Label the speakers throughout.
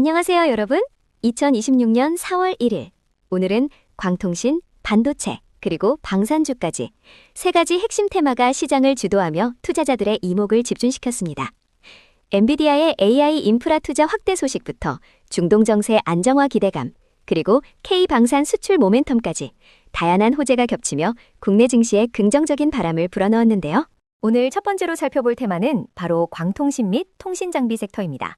Speaker 1: 안녕하세요, 여러분. 2026년 4월 1일. 오늘은 광통신, 반도체, 그리고 방산주까지 세 가지 핵심 테마가 시장을 주도하며 투자자들의 이목을 집중시켰습니다. 엔비디아의 AI 인프라 투자 확대 소식부터 중동 정세 안정화 기대감, 그리고 K방산 수출 모멘텀까지 다양한 호재가 겹치며 국내 증시에 긍정적인 바람을 불어넣었는데요. 오늘 첫 번째로 살펴볼 테마는 바로 광통신 및 통신장비 섹터입니다.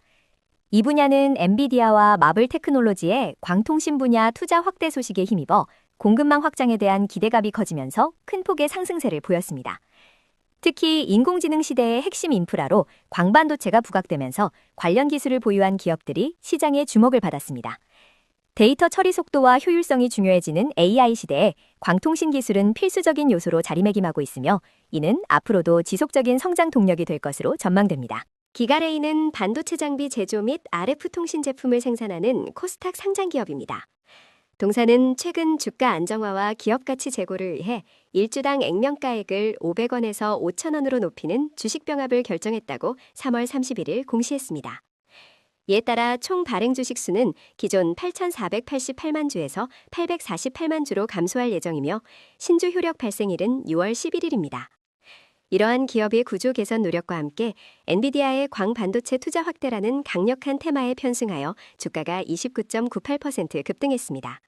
Speaker 1: 이 분야는 엔비디아와 마블 테크놀로지의 광통신 분야 투자 확대 소식에 힘입어 공급망 확장에 대한 기대감이 커지면서 큰 폭의 상승세를 보였습니다. 특히 인공지능 시대의 핵심 인프라로 광반도체가 부각되면서 관련 기술을 보유한 기업들이 시장의 주목을 받았습니다. 데이터 처리 속도와 효율성이 중요해지는 AI 시대에 광통신 기술은 필수적인 요소로 자리매김하고 있으며 이는 앞으로도 지속적인 성장 동력이 될 것으로 전망됩니다. 기가레이는 반도체 장비 제조 및 RF 통신 제품을 생산하는 코스닥 상장 기업입니다. 동사는 최근 주가 안정화와 기업 가치 제고를 위해 1주당 액면가액을 500원에서 5,000원으로 높이는 주식 병합을 결정했다고 3월 31일 공시했습니다. 이에 따라 총 발행 주식 수는 기존 8,488만 주에서 848만 주로 감소할 예정이며 신주 효력 발생일은 6월 11일입니다. 이러한 기업의 구조 개선 노력과 함께 엔비디아의 광반도체 투자 확대라는 강력한 테마에 편승하여 주가가 29.98% 급등했습니다.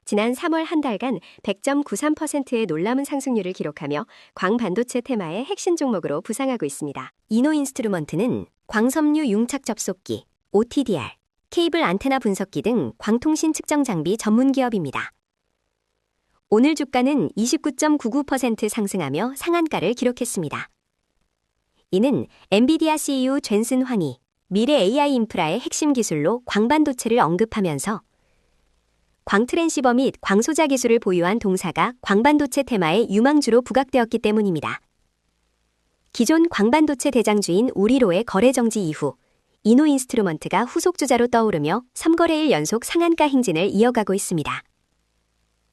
Speaker 1: 지난 3월 한 달간 100.93%의 놀라운 상승률을 기록하며 광반도체 테마의 핵심 종목으로 부상하고 있습니다. 이노인스트루먼트는 광섬유 융착 접속기, OTDR, 케이블 안테나 분석기 등 광통신 측정 장비 전문 기업입니다. 오늘 주가는 29.99% 상승하며 상한가를 기록했습니다. 이는 엔비디아 CEO 젠슨 황이 미래 AI 인프라의 핵심 기술로 광반도체를 언급하면서 광트랜시버 및 광소자 기술을 보유한 동사가 광반도체 테마의 유망주로 부각되었기 때문입니다. 기존 광반도체 대장주인 우리로의 거래 정지 이후 이노인스트루먼트가 후속주자로 떠오르며 3거래일 연속 상한가 행진을 이어가고 있습니다.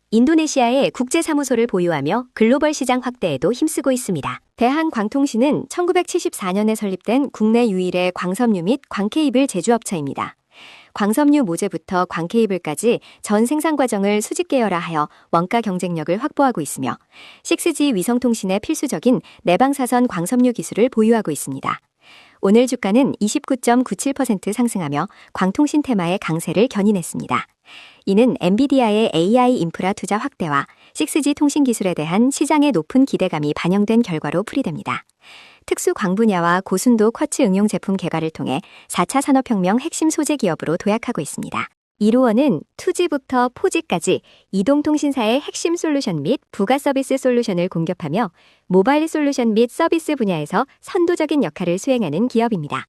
Speaker 1: 인도네시아의 국제사무소를 보유하며 글로벌 시장 확대에도 힘쓰고 있습니다. 대한광통신은 1974년에 설립된 국내 유일의 광섬유 및 광케이블 제조업체입니다. 광섬유 모재부터 광케이블까지 전 생산 과정을 수직 계열화하여 원가 경쟁력을 확보하고 있으며 6G 위성통신에 필수적인 내방사선 광섬유 기술을 보유하고 있습니다. 오늘 주가는 29.97% 상승하며 광통신 테마의 강세를 견인했습니다. 이는 엔비디아의 AI 인프라 투자 확대와 6G 통신 기술에 대한 시장의 높은 기대감이 반영된 결과로 풀이됩니다. 특수 광 분야와 고순도 쿼츠 응용 제품 개발을 통해 4차 산업혁명 핵심 소재 기업으로 도약하고 있습니다. 이로원은 2G부터 4G까지 이동통신사의 핵심 솔루션 및 부가 서비스 솔루션을 공급하며 모바일 솔루션 및 서비스 분야에서 선도적인 역할을 수행하는 기업입니다.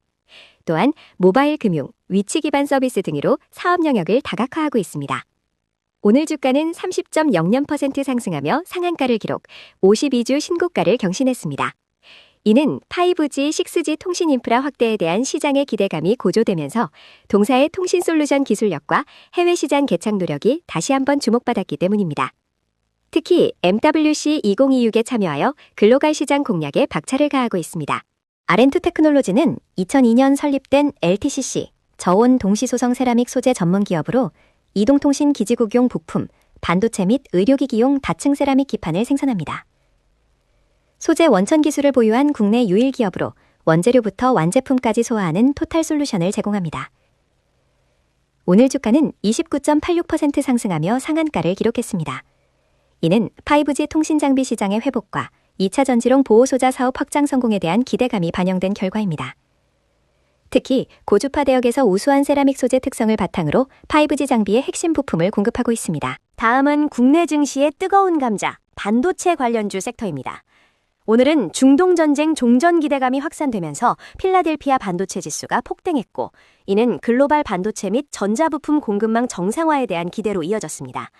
Speaker 1: 또한 모바일 금융, 위치 기반 서비스 등으로 사업 영역을 다각화하고 있습니다. 오늘 주가는 30.00% 상승하며 상한가를 기록, 52주 신고가를 경신했습니다. 이는 5G, 6G 통신 인프라 확대에 대한 시장의 기대감이 고조되면서 동사의 통신 솔루션 기술력과 해외 시장 개척 노력이 다시 한번 주목받았기 때문입니다. 특히 MWC 2026에 참여하여 글로벌 시장 공략에 박차를 가하고 있습니다. 아렌투 테크놀로지는 2002년 설립된 LTCC, 저온 동시소성 세라믹 소재 전문 기업으로 이동통신 기지국용 부품, 반도체 및 의료기기용 다층 세라믹 기판을 생산합니다. 소재 원천 기술을 보유한 국내 유일 기업으로 원재료부터 완제품까지 소화하는 토탈 솔루션을 제공합니다. 오늘 주가는 29.86% 상승하며 상한가를 기록했습니다. 이는 5G 통신 장비 시장의 회복과 2차 전지롱 보호소자 사업 확장 성공에 대한 기대감이 반영된 결과입니다. 특히 고주파 대역에서 우수한 세라믹 소재 특성을 바탕으로 5G 장비의 핵심 부품을 공급하고 있습니다. 다음은 국내 증시의 뜨거운 감자, 반도체 관련주 섹터입니다. 오늘은 중동 전쟁 종전 기대감이 확산되면서 필라델피아 반도체 지수가 폭등했고 이는 글로벌 반도체 및 전자부품 공급망 정상화에 대한 기대로 이어졌습니다.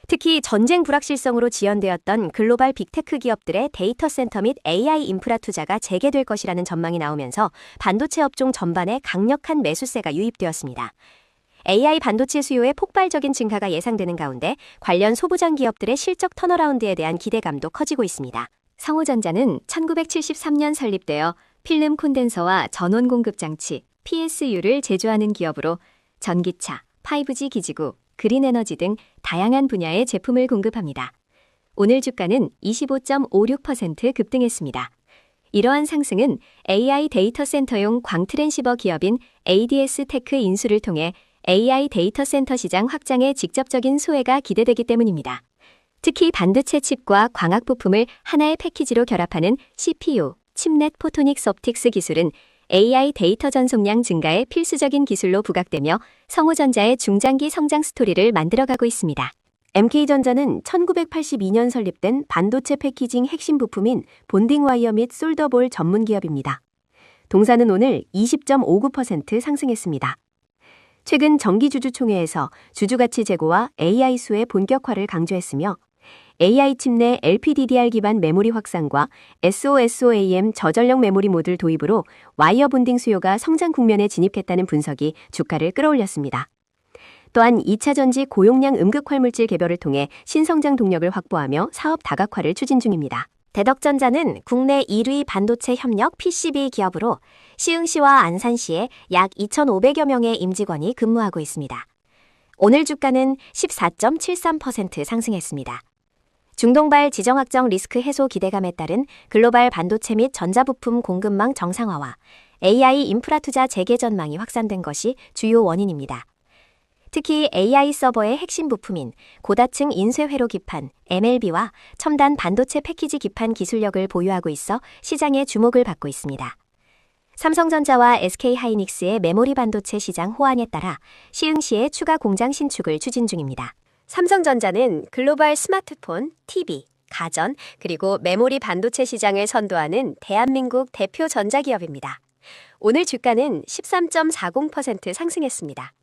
Speaker 1: 특히 전쟁 불확실성으로 지연되었던 글로벌 빅테크 기업들의 데이터 센터 및 AI 인프라 투자가 재개될 것이라는 전망이 나오면서 반도체 업종 전반에 강력한 매수세가 유입되었습니다. AI 반도체 수요의 폭발적인 증가가 예상되는 가운데 관련 소부장 기업들의 실적 턴어라운드에 대한 기대감도 커지고 있습니다. 성우전자는 1973년 설립되어 필름 콘덴서와 전원 공급 장치, PSU를 제조하는 기업으로 전기차, 5G 기지구, 그린에너지 등 다양한 분야의 제품을 공급합니다. 오늘 주가는 25.56% 급등했습니다. 이러한 상승은 AI 데이터 센터용 광트랜시버 기업인 ADS 테크 인수를 통해 AI 데이터 센터 시장 확장에 직접적인 수혜가 기대되기 때문입니다. 특히 반도체 칩과 광학 부품을 하나의 패키지로 결합하는 CPU, 칩넷 포토닉스 옵틱스 기술은 AI 데이터 전송량 증가에 필수적인 기술로 부각되며 성우전자의 중장기 성장 스토리를 만들어가고 있습니다. MK전자는 1982년 설립된 반도체 패키징 핵심 부품인 본딩 와이어 및 솔더볼 전문 기업입니다. 동사는 오늘 20.59% 상승했습니다. 최근 정기주주총회에서 주주가치 제고와 AI 수의 본격화를 강조했으며 AI 칩 내 LPDDR 기반 메모리 확산과 SOSOAM 저전력 메모리 모듈 도입으로 와이어 본딩 수요가 성장 국면에 진입했다는 분석이 주가를 끌어올렸습니다. 또한 2차 전지 고용량 음극 활물질 개별을 통해 신성장 동력을 확보하며 사업 다각화를 추진 중입니다. 대덕전자는 국내 1위 반도체 협력 PCB 기업으로 시흥시와 안산시에 약 2,500여 명의 임직원이 근무하고 있습니다. 오늘 주가는 14.73% 상승했습니다. 중동발 지정학적 리스크 해소 기대감에 따른 글로벌 반도체 및 전자부품 공급망 정상화와 AI 인프라 투자 재개 전망이 확산된 것이 주요 원인입니다. 특히 AI 서버의 핵심 부품인 고다층 인쇄 회로 기판, MLB와 첨단 반도체 패키지 기판 기술력을 보유하고 있어 시장의 주목을 받고 있습니다. 삼성전자와 SK하이닉스의 메모리 반도체 시장 호환에 따라 시흥시의 추가 공장 신축을 추진 중입니다. 삼성전자는 글로벌 스마트폰, TV, 가전, 그리고 메모리 반도체 시장을 선도하는 대한민국 대표 전자기업입니다. 오늘 주가는 13.40% 상승했습니다.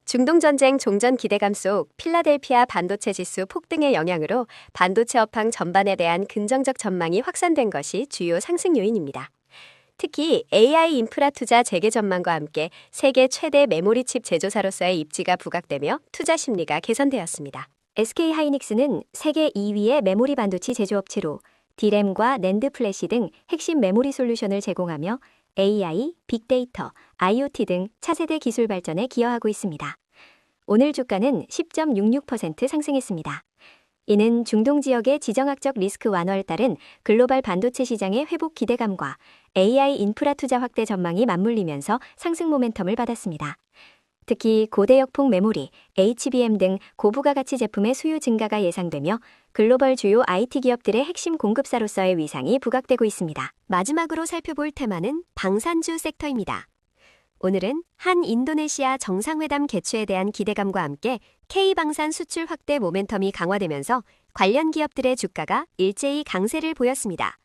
Speaker 1: 중동전쟁 종전 기대감 속 필라델피아 반도체 지수 폭등의 영향으로 반도체 업황 전반에 대한 긍정적 전망이 확산된 것이 주요 상승 요인입니다. 특히 AI 인프라 투자 재개 전망과 함께 세계 최대 메모리 칩 제조사로서의 입지가 부각되며 투자 심리가 개선되었습니다. SK하이닉스는 세계 2위의 메모리 반도체 제조업체로 D램과 낸드 플래시 등 핵심 메모리 솔루션을 제공하며 AI, 빅데이터, IoT 등 차세대 기술 발전에 기여하고 있습니다. 오늘 주가는 10.66% 상승했습니다. 이는 중동 지역의 지정학적 리스크 완화에 따른 글로벌 반도체 시장의 회복 기대감과 AI 인프라 투자 확대 전망이 맞물리면서 상승 모멘텀을 받았습니다. 특히 고대역폭 메모리, HBM 등 고부가가치 제품의 수요 증가가 예상되며 글로벌 주요 IT 기업들의 핵심 공급사로서의 위상이 부각되고 있습니다. 마지막으로 살펴볼 테마는 방산주 섹터입니다. 오늘은 한 인도네시아 정상회담 개최에 대한 기대감과 함께 K방산 수출 확대 모멘텀이 강화되면서 관련 기업들의 주가가 일제히 강세를 보였습니다.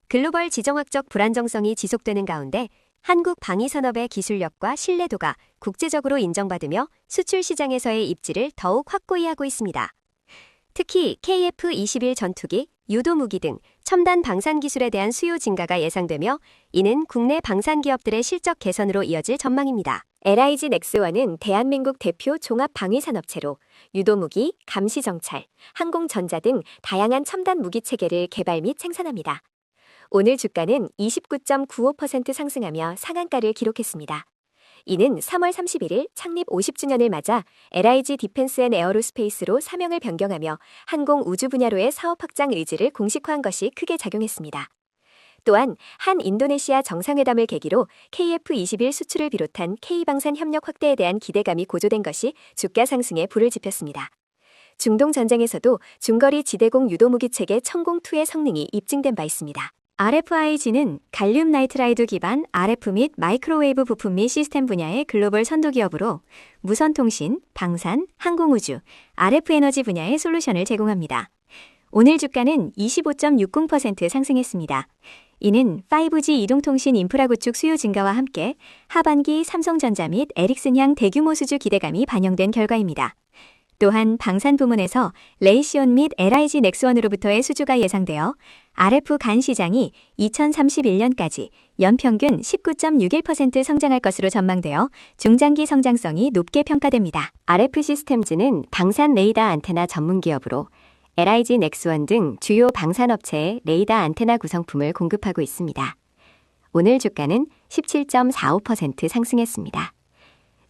Speaker 1: 글로벌 지정학적 불안정성이 지속되는 가운데 한국 방위산업의 기술력과 신뢰도가 국제적으로 인정받으며 수출 시장에서의 입지를 더욱 확고히 하고 있습니다. 특히 KF-21 전투기, 유도무기 등 첨단 방산 기술에 대한 수요 증가가 예상되며 이는 국내 방산 기업들의 실적 개선으로 이어질 전망입니다. LIG 넥스원은 대한민국 대표 종합 방위산업체로 유도무기, 감시정찰, 항공전자 등 다양한 첨단 무기 체계를 개발 및 생산합니다. 오늘 주가는 29.95% 상승하며 상한가를 기록했습니다. 이는 3월 31일 창립 50주년을 맞아 LIG 디펜스 앤 에어로스페이스로 사명을 변경하며 항공 우주 분야로의 사업 확장 의지를 공식화한 것이 크게 작용했습니다. 또한 한 인도네시아 정상회담을 계기로 KF-21 수출을 비롯한 K방산 협력 확대에 대한 기대감이 고조된 것이 주가 상승에 불을 지폈습니다. 중동 전쟁에서도 중거리 지대공 유도무기 체계 천공2의 성능이 입증된 바 있습니다. RFIG는 갈륨 나이트라이드 기반 RF 및 마이크로웨이브 부품 및 시스템 분야의 글로벌 선도 기업으로 무선통신, 방산, 항공우주, RF 에너지 분야의 솔루션을 제공합니다. 오늘 주가는 25.60% 상승했습니다. 이는 5G 이동통신 인프라 구축 수요 증가와 함께 하반기 삼성전자 및 에릭슨향 대규모 수주 기대감이 반영된 결과입니다. 또한 방산 부문에서 레이시온 및 LIG 넥스원으로부터의 수주가 예상되어 RF 간 시장이 2031년까지 연평균 19.61% 성장할 것으로 전망되어 중장기 성장성이 높게 평가됩니다. RF 시스템즈는 방산 레이더 안테나 전문 기업으로 LIG 넥스원 등 주요 방산업체에 레이더 안테나 구성품을 공급하고 있습니다. 오늘 주가는 17.45% 상승했습니다.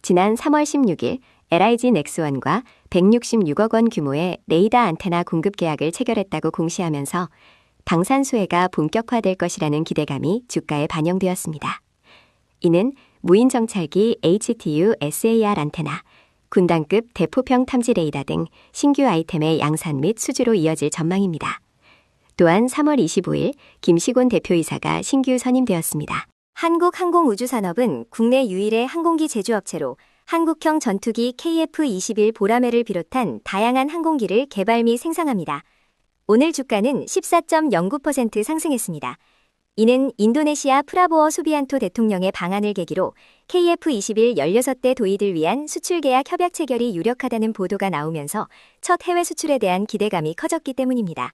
Speaker 1: 지난 3월 16일 LIG 넥스원과 166억 원 규모의 레이더 안테나 공급 계약을 체결했다고 공시하면서 방산 수혜가 본격화될 것이라는 기대감이 주가에 반영되었습니다. 이는 무인 정찰기 HTU SAR 안테나, 군단급 대포평 탐지 레이더 등 신규 아이템의 양산 및 수주로 이어질 전망입니다. 또한 3월 25일 김시곤 대표이사가 신규 선임되었습니다. 한국항공우주산업은 국내 유일의 항공기 제조업체로 한국형 전투기 KF-21 보라매를 비롯한 다양한 항공기를 개발 및 생산합니다. 오늘 주가는 14.09% 상승했습니다. 이는 인도네시아 프라보어 수비안토 대통령의 방한을 계기로 KF-21 16대 도의를 위한 수출계약 협약 체결이 유력하다는 보도가 나오면서 첫 해외 수출에 대한 기대감이 커졌기 때문입니다.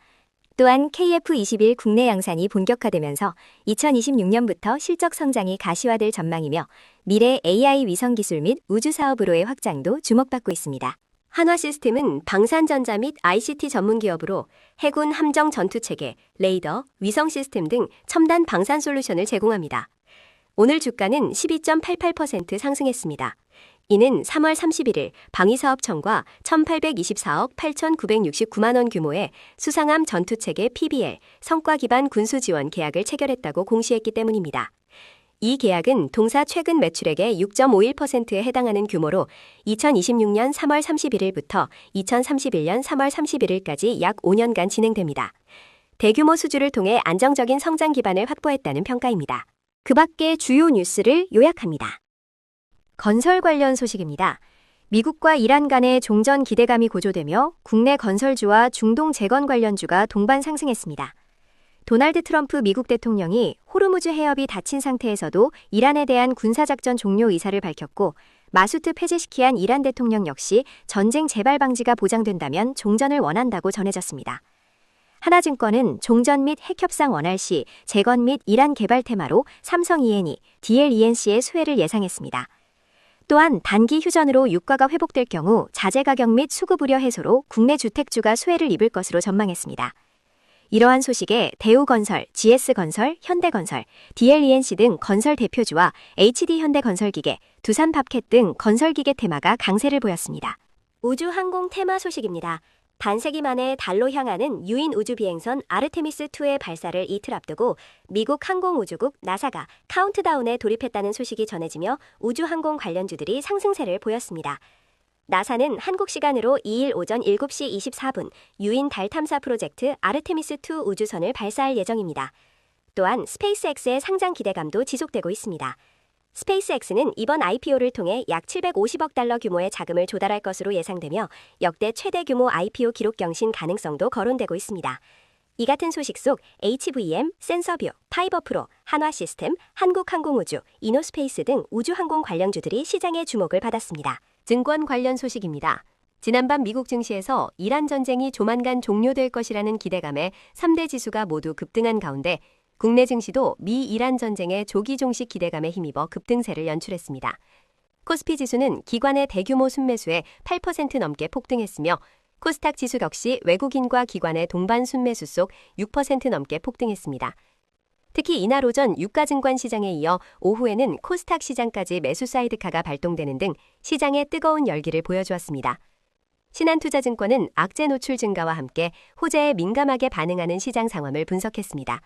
Speaker 1: 또한 KF-21 국내 양산이 본격화되면서 2026년부터 실적 성장이 가시화될 전망이며 미래 AI 위성 기술 및 우주 사업으로의 확장도 주목받고 있습니다. 한화시스템은 방산전자 및 ICT 전문 기업으로 해군 함정 전투체계, 레이더, 위성 시스템 등 첨단 방산 솔루션을 제공합니다. 오늘 주가는 12.88% 상승했습니다. 이는 3월 31일 방위사업청과 1,824억 8,969만 원 규모의 수상함 전투체계 PBL 성과 기반 군수 지원 계약을 체결했다고 공시했기 때문입니다. 이 계약은 동사 최근 매출액의 6.51%에 해당하는 규모로 2026년 3월 31일부터 2031년 3월 31일까지 약 5년간 진행됩니다. 대규모 수주를 통해 안정적인 성장 기반을 확보했다는 평가입니다. 그 밖의 주요 뉴스를 요약합니다. 건설 관련 소식입니다. 미국과 이란 간의 종전 기대감이 고조되며 국내 건설주와 중동 재건 관련주가 동반 상승했습니다. 도널드 트럼프 미국 대통령이 호르무즈 해협이 닫힌 상태에서도 이란에 대한 군사작전 종료 의사를 밝혔고 마수트 페제시키안 이란 대통령 역시 전쟁 재발 방지가 보장된다면 종전을 원한다고 전해졌습니다. 하나증권은 종전 및 핵협상 원활 시 재건 및 이란 개발 테마로 삼성 E&E, DLENC의 수혜를 예상했습니다. 또한 단기 휴전으로 유가가 회복될 경우 자재 가격 및 수급 우려 해소로 국내 주택주가 수혜를 입을 것으로 전망했습니다. 이러한 소식에 대우건설, GS건설, 현대건설, DLENC 등 건설 대표주와 HD현대건설기계, 두산밥켓 등 건설기계 테마가 강세를 보였습니다. 우주항공 테마 소식입니다. 반세기 만에 달로 향하는 유인 우주비행선 아르테미스2의 발사를 이틀 앞두고 미국 항공우주국 나사가 카운트다운에 돌입했다는 소식이 전해지며 우주항공 관련주들이 상승세를 보였습니다. 나사는 한국 시간으로 2일 오전 7시 24분 유인 달 탐사 프로젝트 아르테미스2 우주선을 발사할 예정입니다. 또한 스페이스X의 상장 기대감도 지속되고 있습니다. 스페이스X는 이번 IPO를 통해 약 750억 달러 규모의 자금을 조달할 것으로 예상되며 역대 최대 규모 IPO 기록 경신 가능성도 거론되고 있습니다. 이 같은 소식 속 HVM, 센서뷰, 파이버프로, 한화시스템, 한국항공우주, 이노스페이스 등 우주항공 관련주들이 시장의 주목을 받았습니다. 증권 관련 소식입니다. 지난밤 미국 증시에서 이란 전쟁이 조만간 종료될 것이라는 기대감에 3대 지수가 모두 급등한 가운데 국내 증시도 미 이란 전쟁의 조기 종식 기대감에 힘입어 급등세를 연출했습니다. 코스피 지수는 기관의 대규모 순매수에 8% 넘게 폭등했으며 코스닥 지수 역시 외국인과 기관의 동반 순매수 속 6% 넘게 폭등했습니다. 특히 이날 오전 유가증권 시장에 이어 오후에는 코스닥 시장까지 매수 사이드카가 발동되는 등 시장의 뜨거운 열기를 보여주었습니다. 신한투자증권은 악재 노출 증가와 함께 호재에 민감하게 반응하는 시장 상황을 분석했습니다.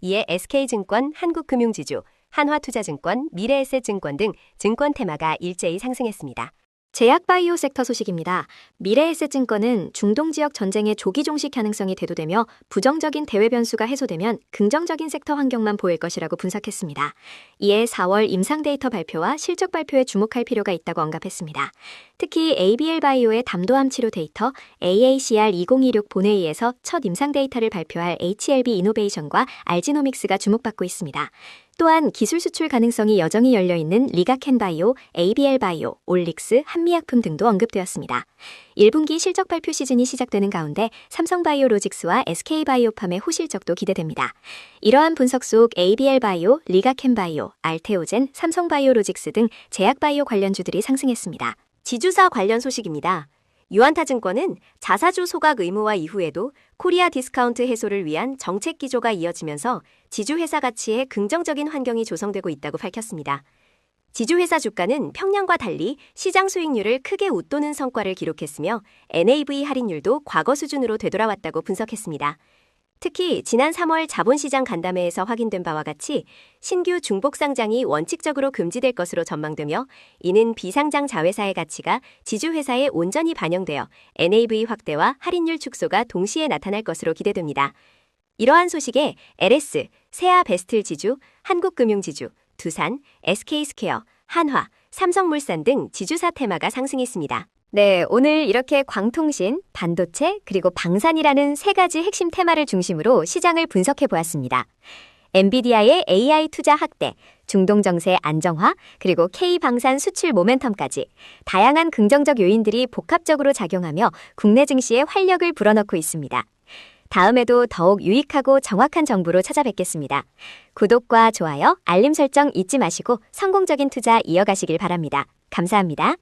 Speaker 1: 이에 SK증권, 한국금융지주, 한화투자증권, 미래에셋증권 등 증권 테마가 일제히 상승했습니다. 제약바이오 섹터 소식입니다. 미래에셋증권은 중동 지역 전쟁의 조기 종식 가능성이 대두되며 부정적인 대외 변수가 해소되면 긍정적인 섹터 환경만 보일 것이라고 분석했습니다. 이에 4월 임상 데이터 발표와 실적 발표에 주목할 필요가 있다고 언급했습니다. 특히 ABL바이오의 담도암 치료 데이터 AACR 2026 본회의에서 첫 임상 데이터를 발표할 HLB 이노베이션과 알지노믹스가 주목받고 있습니다. 또한 기술 수출 가능성이 여전히 열려있는 리가켄바이오, ABL바이오, 올릭스, 한미약품 등도 언급되었습니다. 1분기 실적 발표 시즌이 시작되는 가운데 삼성바이오로직스와 SK바이오팜의 호실적도 기대됩니다. 이러한 분석 속 ABL바이오, 리가켄바이오, 알테오젠, 삼성바이오로직스 등 제약바이오 관련주들이 상승했습니다. 지주사 관련 소식입니다. 유안타증권은 자사주 소각 의무화 이후에도 코리아 디스카운트 해소를 위한 정책 기조가 이어지면서 지주회사 가치에 긍정적인 환경이 조성되고 있다고 밝혔습니다.
Speaker 2: 지주회사 주가는 평년과 달리 시장 수익률을 크게 웃도는 성과를 기록했으며 NAV 할인율도 과거 수준으로 되돌아왔다고 분석했습니다. 특히 지난 3월 자본시장 간담회에서 확인된 바와 같이 신규 중복 상장이 원칙적으로 금지될 것으로 전망되며 이는 비상장 자회사의 가치가 지주회사에 온전히 반영되어 NAV 확대와 할인율 축소가 동시에 나타날 것으로 기대됩니다. 이러한 소식에 LS, 세아베스틀 지주, 한국금융지주, 두산, SK스퀘어, 한화, 삼성물산 등 지주사 테마가 상승했습니다.
Speaker 1: 네, 오늘 이렇게 광통신, 반도체, 그리고 방산이라는 세 가지 핵심 테마를 중심으로 시장을 분석해 보았습니다. 엔비디아의 AI 투자 확대, 중동 정세 안정화, 그리고 K방산 수출 모멘텀까지 다양한 긍정적 요인들이 복합적으로 작용하며 국내 증시에 활력을 불어넣고 있습니다. 다음에도 더욱 유익하고 정확한 정보로 찾아뵙겠습니다. 구독과 좋아요, 알림 설정 잊지 마시고 성공적인 투자 이어가시길 바랍니다. 감사합니다.